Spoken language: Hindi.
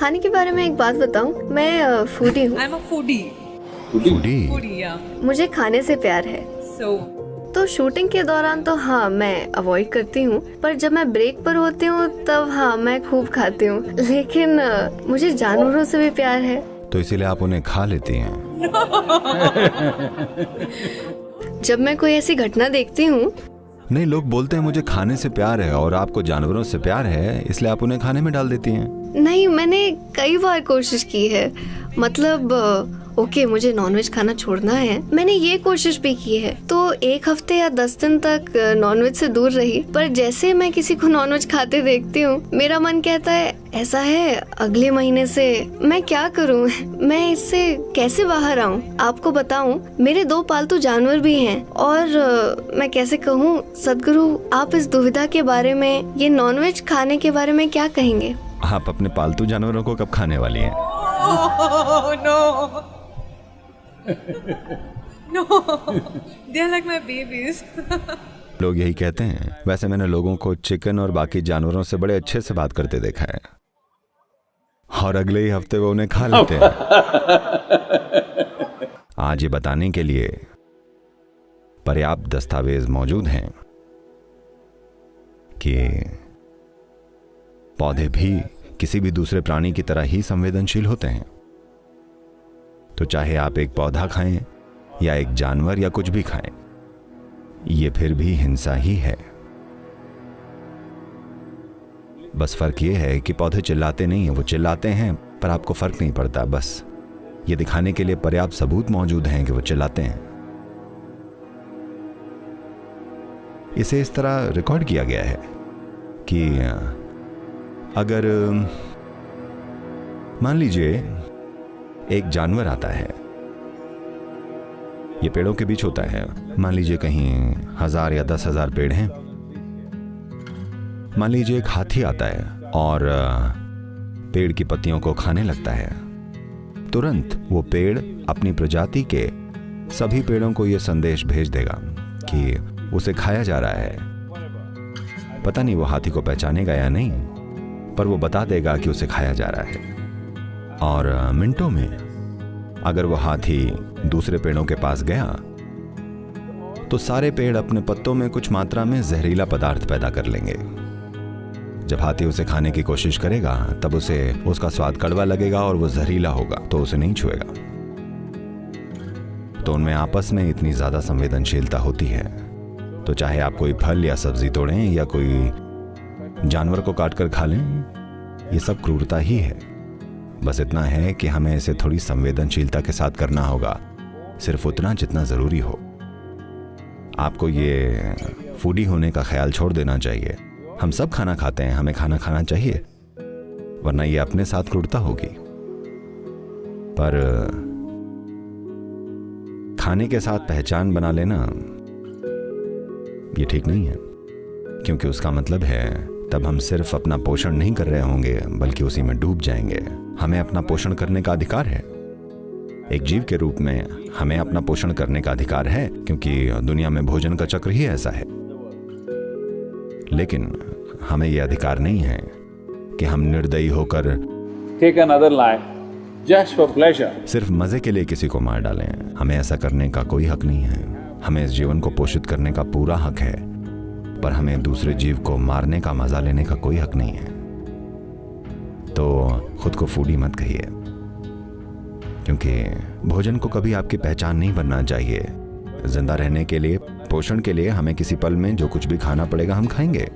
खाने के बारे में एक बात बताऊं, मैं फूडी हूँ। I'm a foodie. Foodie? Yeah. मुझे खाने से प्यार है। So, तो शूटिंग के दौरान तो हाँ मैं अवॉइड करती हूँ, पर जब मैं ब्रेक पर होती हूँ तब हाँ मैं खूब खाती हूँ। लेकिन मुझे जानवरों से भी प्यार है। तो इसीलिए आप उन्हें खा लेती हैं। जब मैं कोई ऐसी घटना देखती हूँ, नहीं, लोग बोलते हैं मुझे खाने से प्यार है और आपको जानवरों से प्यार है, इसलिए आप उन्हें खाने में डाल देती हैं। नहीं, मैंने कई बार कोशिश की है। मतलब ओके, मुझे नॉनवेज खाना छोड़ना है, मैंने ये कोशिश भी की है। तो 1 हफ्ते या 10 दिन तक नॉनवेज से दूर रही, पर जैसे मैं किसी को नॉनवेज खाते देखती हूँ, मेरा मन कहता है ऐसा है अगले महीने से मैं क्या करूँ, मैं इससे कैसे बाहर आऊँ। आपको बताऊँ, मेरे 2 पालतू जानवर भी हैं और मैं कैसे कहूँ सदगुरु, आप इस दुविधा के बारे में, ये नॉनवेज खाने के बारे में क्या कहेंगे? आप अपने पालतू जानवरों को कब खाने वाली हैं? oh no. No. They're like my babies. लोग यही कहते हैं। वैसे मैंने लोगों को चिकन और बाकी जानवरों से बड़े अच्छे से बात करते देखा है और अगले ही हफ्ते वो उन्हें खा लेते हैं। आज ये बताने के लिए पर्याप्त दस्तावेज मौजूद हैं कि पौधे भी किसी भी दूसरे प्राणी की तरह ही संवेदनशील होते हैं। तो चाहे आप एक पौधा खाएं या एक जानवर या कुछ भी खाएं, ये फिर भी हिंसा ही है। बस फर्क ये है कि पौधे चिल्लाते नहीं हैं, वो चिल्लाते हैं पर आपको फर्क नहीं पड़ता। बस ये दिखाने के लिए पर्याप्त सबूत मौजूद हैं कि वो चिल्लाते हैं। इसे इस तरह रिकॉर्ड किया गया है कि अगर मान लीजिए एक जानवर आता है, ये पेड़ों के बीच होता है। मान लीजिए कहीं 1000 या 10,000 पेड़ हैं। मान लीजिए एक हाथी आता है और पेड़ की पत्तियों को खाने लगता है। तुरंत वो पेड़ अपनी प्रजाति के सभी पेड़ों को यह संदेश भेज देगा कि उसे खाया जा रहा है। पता नहीं वो हाथी को पहचानेगा या नहीं, पर वो बता देगा कि उसे खाया जा रहा है। और मिनटों में अगर वो हाथी दूसरे पेड़ों के पास गया तो सारे पेड़ अपने पत्तों में कुछ मात्रा में जहरीला पदार्थ पैदा कर लेंगे। जब हाथी उसे खाने की कोशिश करेगा तब उसे उसका स्वाद कड़वा लगेगा और वो जहरीला होगा, तो उसे नहीं छुएगा। तो उनमें आपस में इतनी ज्यादा संवेदनशीलता होती है। तो चाहे आप कोई फल या सब्जी तोड़ें या कोई जानवर को काट कर खा लें, ये सब क्रूरता ही है। बस इतना है कि हमें इसे थोड़ी संवेदनशीलता के साथ करना होगा, सिर्फ उतना जितना जरूरी हो। आपको ये फूडी होने का ख्याल छोड़ देना चाहिए। हम सब खाना खाते हैं, हमें खाना खाना चाहिए, वरना ये अपने साथ क्रूरता होगी। पर खाने के साथ पहचान बना लेना ये ठीक नहीं है, क्योंकि उसका मतलब है तब हम सिर्फ अपना पोषण नहीं कर रहे होंगे बल्कि उसी में डूब जाएंगे। हमें अपना पोषण करने का अधिकार है। एक जीव के रूप में हमें अपना पोषण करने का अधिकार है, क्योंकि दुनिया में भोजन का चक्र ही ऐसा है। लेकिन हमें यह अधिकार नहीं है कि हम निर्दयी होकर take another life just for pleasure. सिर्फ मजे के लिए किसी को मार डालें। हमें ऐसा करने का कोई हक नहीं है। हमें इस जीवन को पोषित करने का पूरा हक है, पर हमें दूसरे जीव को मारने का मजा लेने का कोई हक नहीं है। तो खुद को फूडी मत कहिए, क्योंकि भोजन को कभी आपकी पहचान नहीं बनना चाहिए। जिंदा रहने के लिए, पोषण के लिए हमें किसी पल में जो कुछ भी खाना पड़ेगा हम खाएंगे।